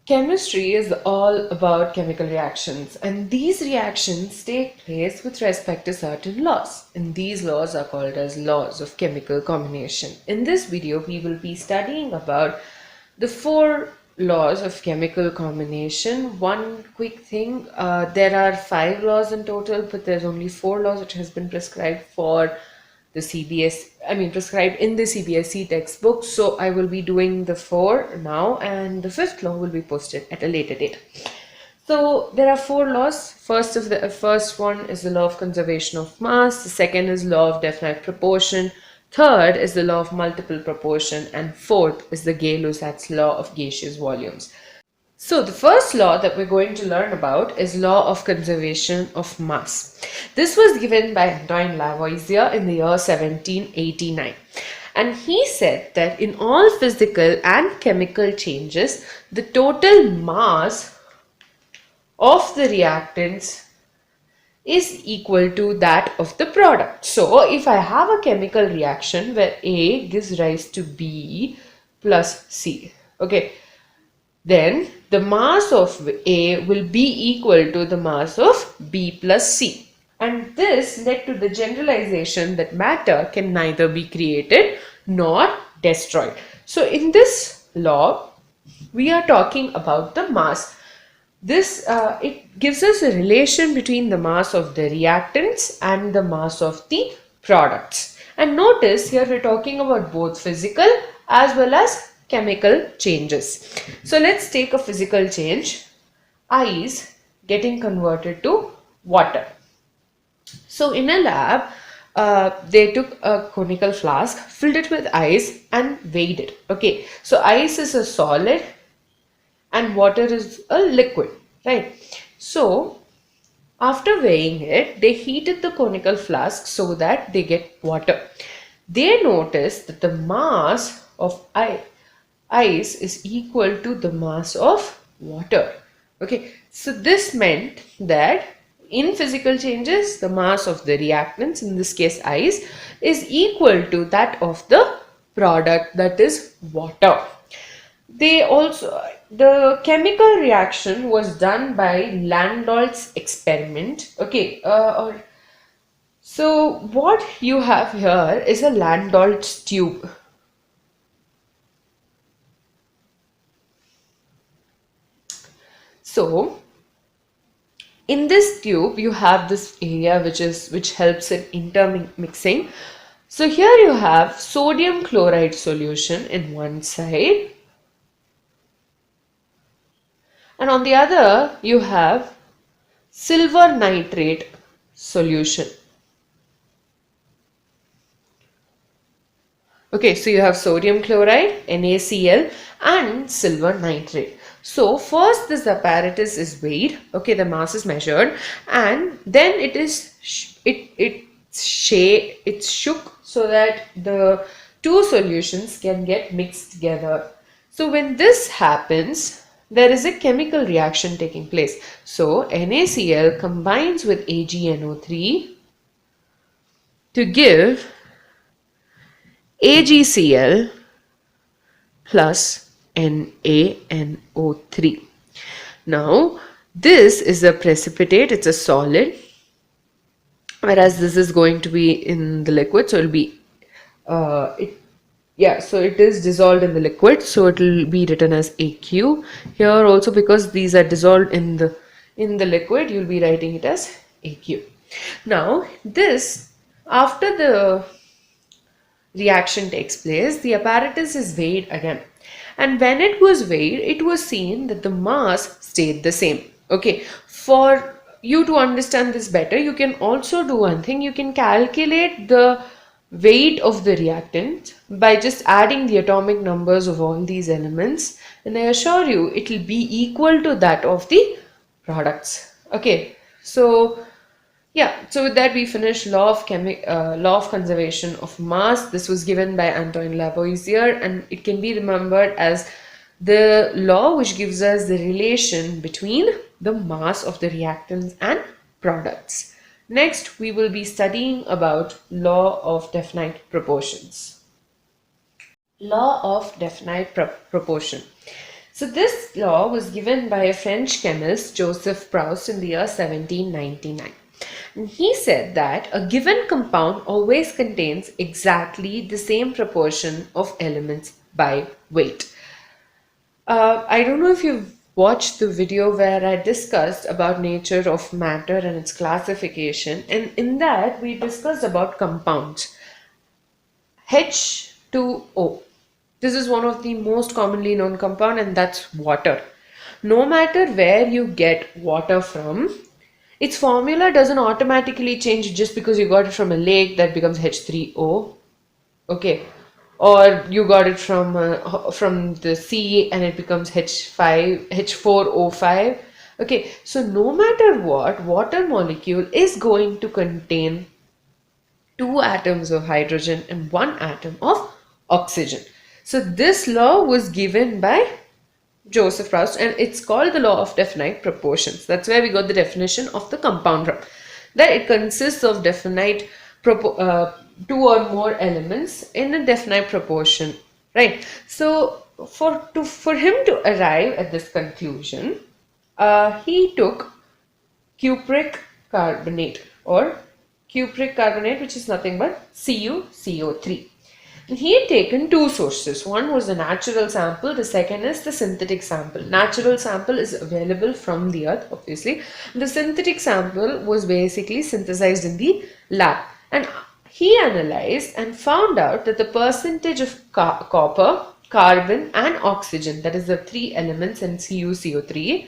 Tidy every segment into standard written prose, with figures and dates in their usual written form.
Chemistry is all about chemical reactions, and these reactions take place with respect to certain laws, and these laws are called as laws of chemical combination. In this video, we will be studying about the four laws of chemical combination. One quick thing, there are 5 laws in total, but there's only 4 laws which has been prescribed for the prescribed in the CBSE textbook. So I will be doing the 4 now, and the 5th law will be posted at a later date. So there are 4 laws. First one is the law of conservation of mass. The second is law of definite proportion. Third is the law of multiple proportion, and fourth is the Gay-Lussac's law of gaseous volumes. So the first law that we're going to learn about is law of conservation of mass. This was given by Antoine Lavoisier in the year 1789. And he said that in all physical and chemical changes, the total mass of the reactants is equal to that of the product. So if I have a chemical reaction where A gives rise to B plus C, okay, then the mass of A will be equal to the mass of B plus C. And this led to the generalization that matter can neither be created nor destroyed. So in this law, we are talking about the mass. It gives us a relation between the mass of the reactants and the mass of the products. And notice here we're talking about both physical as well as chemical changes. So let's take a physical change. Ice getting converted to water. So in a lab, they took a conical flask, filled it with ice and weighed it. Okay, so ice is a solid and water is a liquid, right? So after weighing it, they heated the conical flask so that they get water. They noticed that the mass of ice is equal to the mass of water. Okay, so this meant that in physical changes, the mass of the reactants, in this case ice, is equal to that of the product, that is water. The chemical reaction was done by Landol's experiment. Okay, so what you have here is a Landol's tube. So in this tube you have this area which helps in intermixing. So here you have sodium chloride solution in one side, and on the other you have silver nitrate solution. Okay, so you have sodium chloride, NaCl, and silver nitrate. So first this apparatus is weighed, okay, the mass is measured, and then it's shook so that the two solutions can get mixed together. So when this happens, there is a chemical reaction taking place. So NaCl combines with AgNO3 to give AgCl plus NaNO3. Now, this is a precipitate, it's a solid, whereas this is going to be in the liquid, so it will be, so it is dissolved in the liquid, so it will be written as AQ. Here also, because these are dissolved in the liquid, you will be writing it as AQ. Now, this, after the reaction takes place, the apparatus is weighed again, and when it was weighed, it was seen that the mass stayed the same. Okay, for you to understand this better, you can also do one thing. You can calculate the weight of the reactant by just adding the atomic numbers of all these elements, and I assure you it will be equal to that of the products. Okay, so yeah, so with that we finish law of conservation of mass. This was given by Antoine Lavoisier, and it can be remembered as the law which gives us the relation between the mass of the reactants and products. Next, we will be studying about law of definite proportions. Law of definite proportion. So this law was given by a French chemist, Joseph Proust, in the year 1799. And he said that a given compound always contains exactly the same proportion of elements by weight. I don't know if you've watched the video where I discussed about nature of matter and its classification, and in that we discussed about compounds. H2O. This is one of the most commonly known compound, and that's water. No matter where you get water from, its formula doesn't automatically change just because you got it from a lake that becomes H3O. Okay, or you got it from the sea and it becomes H4O5. Okay, so no matter what, water molecule is going to contain two atoms of hydrogen and one atom of oxygen. So this law was given by Joseph Proust, and it's called the law of definite proportions. That's where we got the definition of the compound from. That it consists of two or more elements in a definite proportion, right? So for him to arrive at this conclusion, he took cupric carbonate or cupric carbonate, which is nothing but CuCO3. And he had taken two sources. One was the natural sample, the second is the synthetic sample. Natural sample is available from the earth, obviously. The synthetic sample was basically synthesized in the lab. And he analyzed and found out that the percentage of copper, carbon, and oxygen, that is the three elements in CuCO3.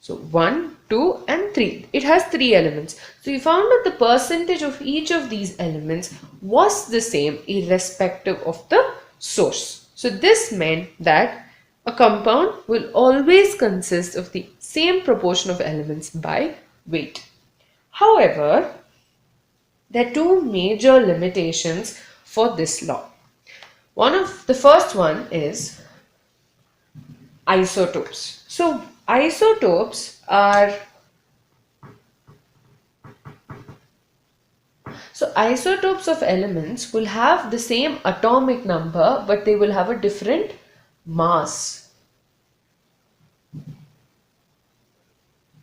So 1, 2 and 3. It has three elements. So we found that the percentage of each of these elements was the same irrespective of the source. So this meant that a compound will always consist of the same proportion of elements by weight. However, there are two major limitations for this law. The first one is isotopes. So isotopes of elements will have the same atomic number, but they will have a different mass.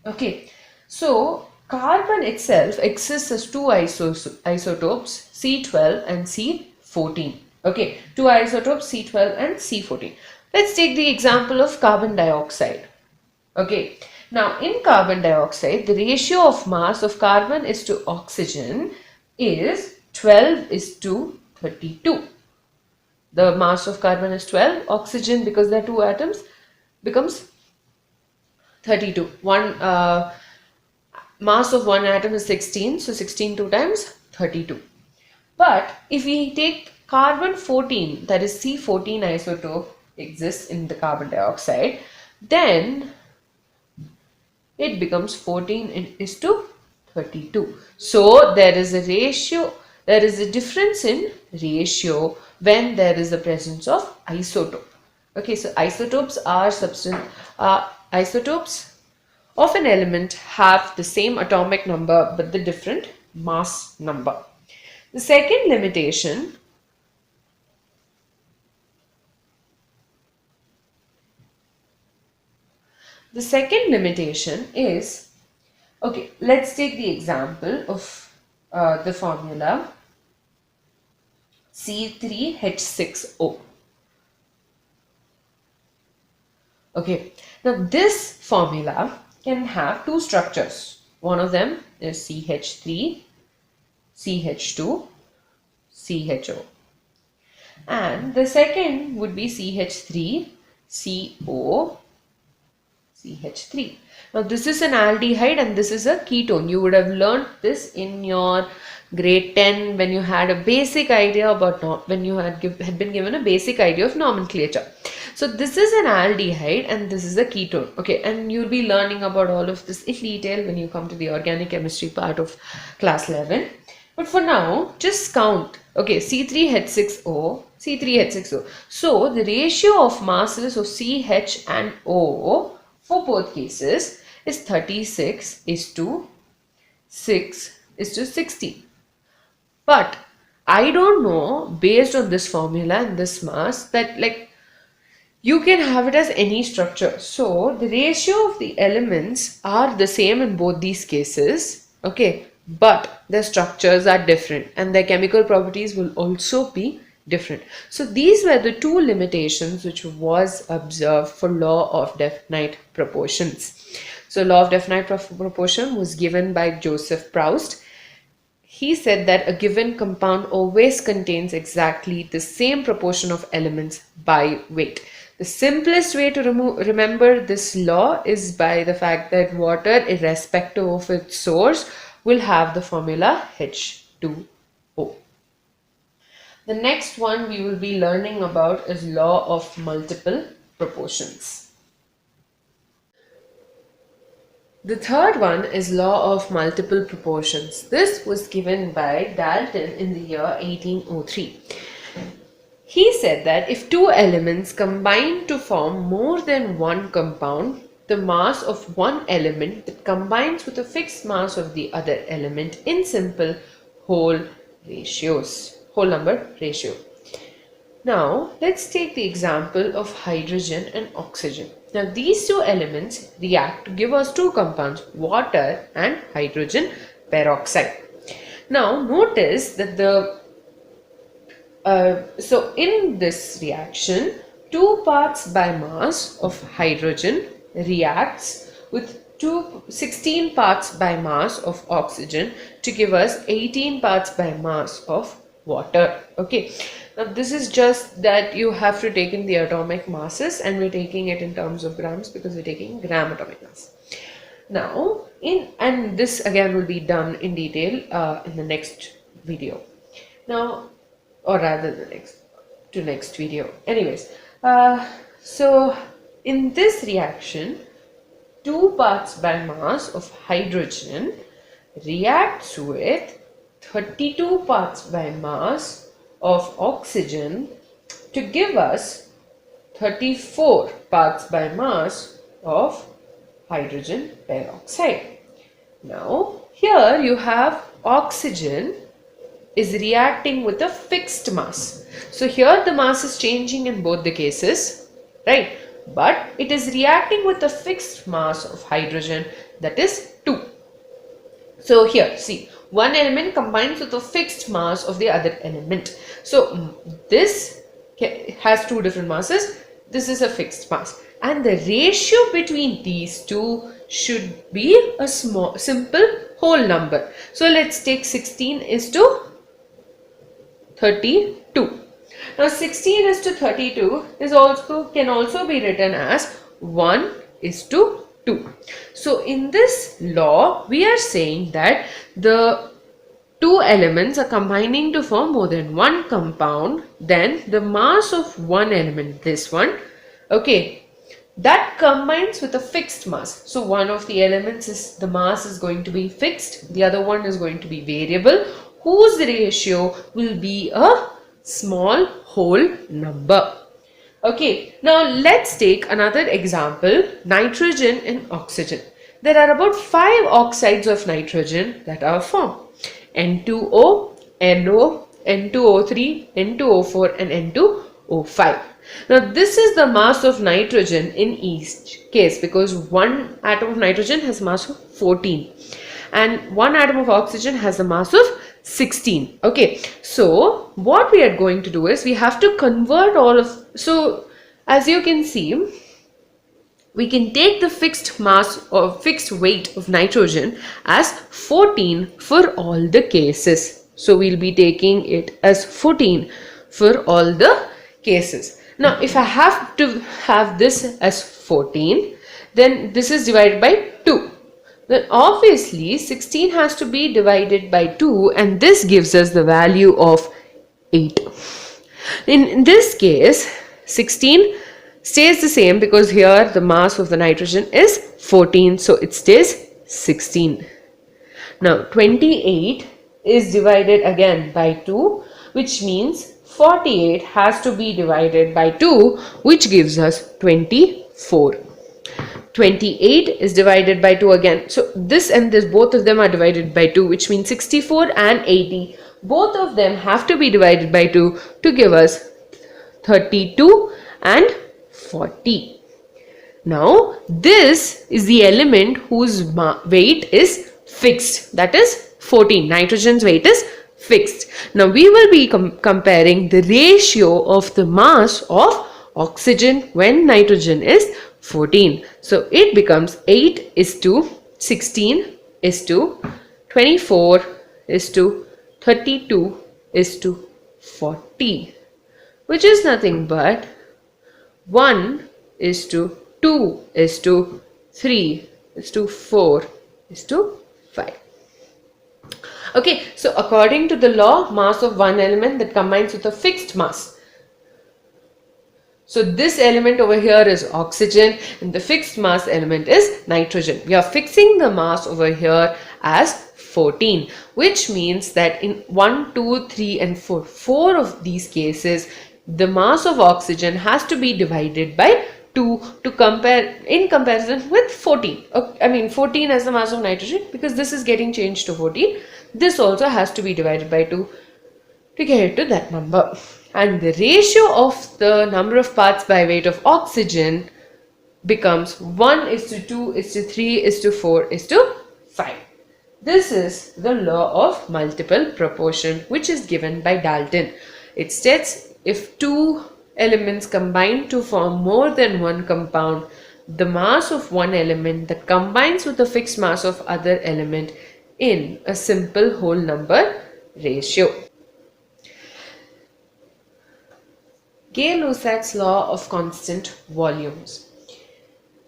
Okay, so carbon itself exists as two isotopes, C12 and C14. Okay, two isotopes, C12 and C14. Let's take the example of carbon dioxide. Okay, now in carbon dioxide, the ratio of mass of carbon is to oxygen is 12 is to 32. The mass of carbon is 12, oxygen, because there are two atoms, becomes 32. Mass of one atom is 16, so 16 2 times 32. But if we take carbon 14, that is C14 isotope exists in the carbon dioxide, then it becomes 14 is to 32. So there is a difference in ratio when there is the presence of isotope. Okay, so isotopes of an element have the same atomic number but the different mass number. The second limitation is, okay, let's take the example of the formula C3H6O. Okay, now this formula can have two structures. One of them is CH3, CH2, CHO. And the second would be CH3, CO, CH3. Now this is an aldehyde and this is a ketone. You would have learned this in your grade 10 when you had a basic idea about, when you had been given a basic idea of nomenclature. So this is an aldehyde and this is a ketone. Okay, and you'll be learning about all of this in detail when you come to the organic chemistry part of class 11. But for now, just count. Okay, C3H6O, C3H6O. So the ratio of masses of CH and O for both cases is 36 is to 6 is to 60. But I don't know, based on this formula and this mass, that like You can have it as any structure. So the ratio of the elements are the same in both these cases, okay, but their structures are different and their chemical properties will also be different. So these were the two limitations which was observed for law of definite proportions. So law of definite proportion was given by Joseph Proust. He said that a given compound always contains exactly the same proportion of elements by weight. The simplest way to remember this law is by the fact that water, irrespective of its source, will have the formula H2O. The next one we will be learning about is law of multiple proportions. The third one is law of multiple proportions. This was given by Dalton in the year 1803. He said that if two elements combine to form more than one compound, the mass of one element that combines with a fixed mass of the other element in simple whole number ratio. Now, let's take the example of hydrogen and oxygen. Now, these two elements react to give us two compounds, water and hydrogen peroxide. Now, notice that so in this reaction, 2 parts by mass of hydrogen reacts with 16 parts by mass of oxygen to give us 18 parts by mass of water. Okay. Now this is just that you have to take in the atomic masses, and we're taking it in terms of grams because we're taking gram atomic mass. Now and this again will be done in detail in the next video. Now, or rather the next video. Anyways, so in this reaction, 2 parts by mass of hydrogen reacts with 32 parts by mass of oxygen to give us 34 parts by mass of hydrogen peroxide. Now, here you have oxygen is reacting with a fixed mass. So here the mass is changing in both the cases, right? But it is reacting with a fixed mass of hydrogen, that is 2. So here, see, one element combines with a fixed mass of the other element. So this has 2 different masses. This is a fixed mass. And the ratio between these two should be a simple whole number. So let's take 16 is to 32. Now 16 is to 32 can also be written as 1 is to 2. So in this law, we are saying that the two elements are combining to form more than one compound, then the mass of one element, this one, okay, that combines with a fixed mass. So one of the elements is, the mass is going to be fixed, the other one is going to be variable, whose ratio will be a small whole number. Okay, now let's take another example, nitrogen and oxygen. There are about 5 oxides of nitrogen that are formed. N2O, NO, N2O3, N2O4 and N2O5. Now this is the mass of nitrogen in each case, because one atom of nitrogen has mass of 14 and one atom of oxygen has a mass of 16. Okay, so what we are going to do is we have to convert all of, so as you can see, we can take the fixed mass or fixed weight of nitrogen as 14 for all the cases. So we'll be taking it as 14 for all the cases. Now if I have to have this as 14, then this is divided by 2. Then obviously 16 has to be divided by 2, and this gives us the value of 8. In this case, 16 stays the same because here the mass of the nitrogen is 14, so it stays 16. Now 28 is divided again by 2, which means 48 has to be divided by 2, which gives us 24. 28 is divided by 2 again. So this and this, both of them are divided by 2, which means 64 and 80. Both of them have to be divided by 2 to give us 32 and 40. Now, this is the element whose weight is fixed, that is 14. Nitrogen's weight is fixed. Now, we will be comparing the ratio of the mass of oxygen when nitrogen is 14. So, it becomes 8 is to 16 is to 24 is to 32 is to 40, which is nothing but 1 is to 2 is to 3 is to 4 is to 5. Okay, so according to the law, mass of one element that combines with a fixed mass. So this element over here is oxygen and the fixed mass element is nitrogen. We are fixing the mass over here as 14, which means that in 1, 2, 3 and 4 of these cases, the mass of oxygen has to be divided by 2 to compare in comparison with 14. I mean 14 as the mass of nitrogen, because this is getting changed to 14. This also has to be divided by 2 to get it to that number. And the ratio of the number of parts by weight of oxygen becomes 1 is to 2 is to 3 is to 4 is to 5. This is the law of multiple proportion, which is given by Dalton. It states if two elements combine to form more than one compound, the mass of one element that combines with the fixed mass of other element in a simple whole number ratio. Gay-Lussac's law of constant volumes.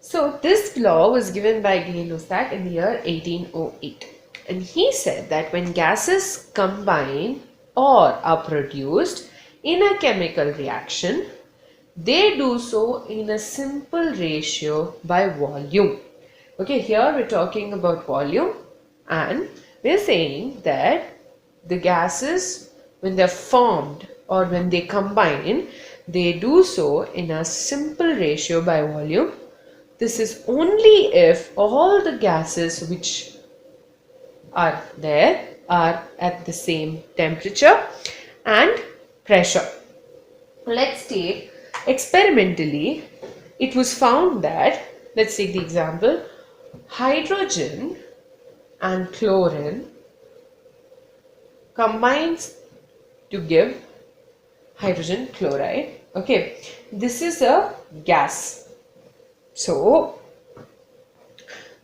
So this law was given by Gay-Lussac in the year 1808, and he said that when gases combine or are produced in a chemical reaction, they do so in a simple ratio by volume. Okay, here we're talking about volume, and we're saying that the gases, when they're formed or when they combine, they do so in a simple ratio by volume. This is only if all the gases which are there are at the same temperature and pressure. Let's take experimentally, it was found that, let's take the example, hydrogen and chlorine combines to give hydrogen chloride. Okay, this is a gas. So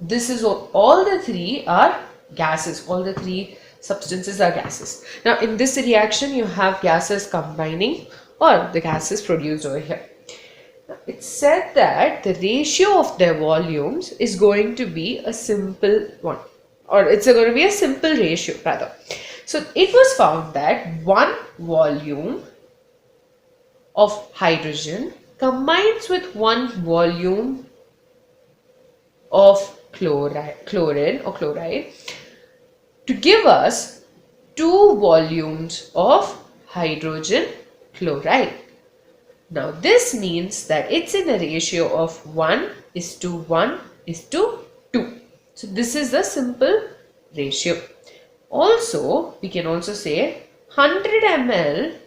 this is all the three are gases. All the three substances are gases. Now in this reaction you have gases combining or the gases produced over here. Now, it's said that the ratio of their volumes is going to be a simple one, or it's going to be a simple ratio rather. So it was found that one volume of hydrogen combines with one volume of chlorine or chloride to give us 2 volumes of hydrogen chloride. Now this means that it's in a ratio of 1 is to 1 is to 2. So this is the simple ratio. Also, we can also say 100 ml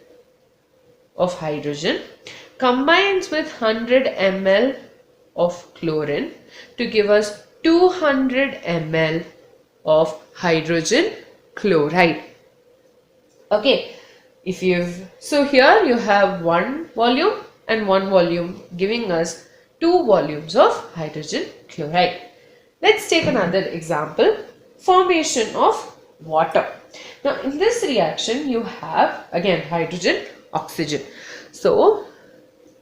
of hydrogen combines with 100 ml of chlorine to give us 200 ml of hydrogen chloride. Okay, so here you have one volume and one volume giving us 2 volumes of hydrogen chloride. Let's take another example, formation of water. Now in this reaction you have again hydrogen, oxygen. So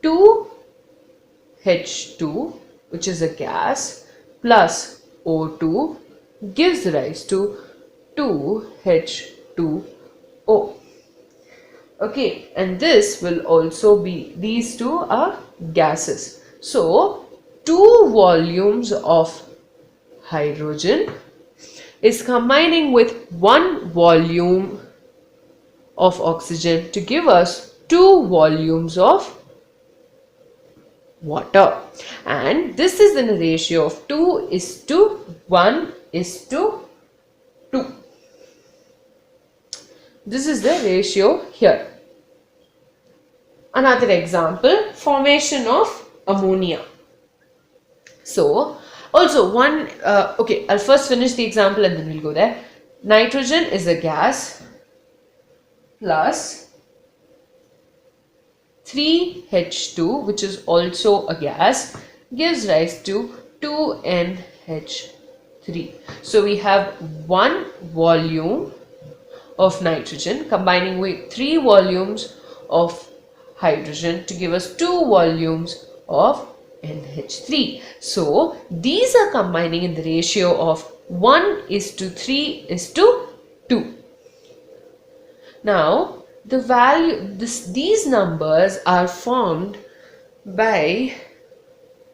2H2, which is a gas, plus O2 gives rise to 2H2O. Okay, and this will also be, these two are gases. So 2 volumes of hydrogen is combining with 1 volume of oxygen to give us 2 volumes of water, and this is in a ratio of 2 is to 1 is to 2. This is the ratio here. Another example, formation of ammonia. So also okay, I'll first finish the example and then we'll go there. Nitrogen is a gas plus 3H2, which is also a gas, gives rise to 2NH3. So we have 1 volume of nitrogen combining with 3 volumes of hydrogen to give us 2 volumes of NH3. So these are combining in the ratio of 1:3:2. Now these numbers are formed by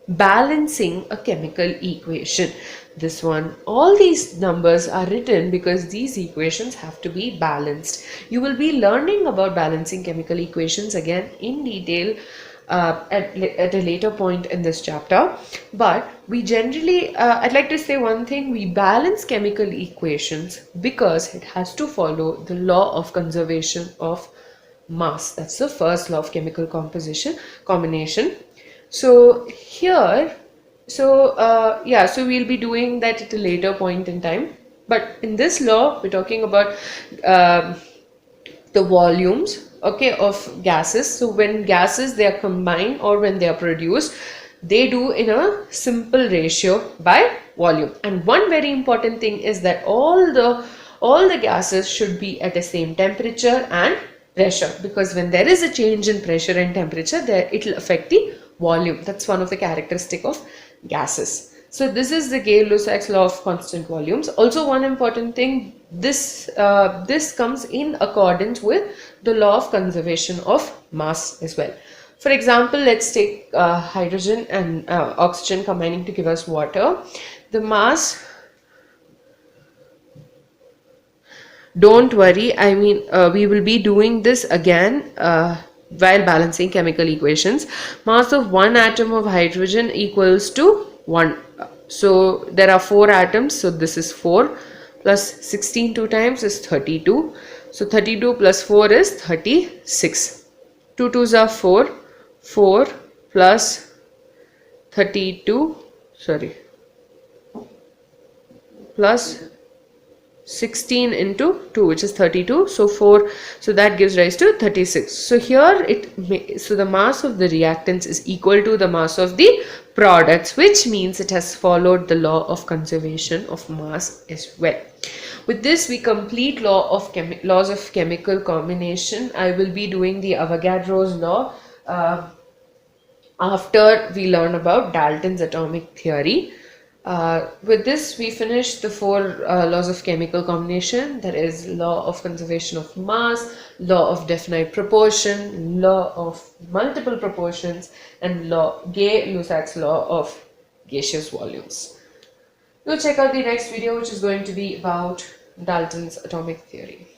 balancing a chemical equation. All these numbers are written because these equations have to be balanced. You will be learning about balancing chemical equations again in detail at a later point in this chapter. But we generally, I'd like to say one thing: we balance chemical equations because it has to follow the law of conservation of mass. That's the first law of chemical combination. So here, so we'll be doing that at a later point in time. But in this law, we're talking about the volumes, okay, of gases. So when gases, they are combined or when they are produced, they do in a simple ratio by volume. And one very important thing is that all the gases should be at the same temperature and pressure, because when there is a change in pressure and temperature, it will affect the volume. That's one of the characteristic of gases. So this is the Gay-Lussac's law of constant volumes. Also one important thing, this comes in accordance with the law of conservation of mass as well. For example, let's take hydrogen and oxygen combining to give us water. The mass, don't worry, I mean we will be doing this again while balancing chemical equations. Mass of one atom of hydrogen equals to 1. So there are 4 atoms, so this is 4 plus 16 2 times is 32. So 32 plus 4 is 36. 2 2s are 4. 4 plus 32, plus 16 into 2, which is 32. So 4, so that gives rise to 36. So here so the mass of the reactants is equal to the mass of the products, which means it has followed the law of conservation of mass as well. With this, we complete laws of chemical combination. I will be doing the Avogadro's law after we learn about Dalton's atomic theory. With this, we finish the 4 laws of chemical combination. That is law of conservation of mass, law of definite proportion, law of multiple proportions, and Gay-Lussac's law of gaseous volumes. We'll check out the next video, which is going to be about Dalton's atomic theory.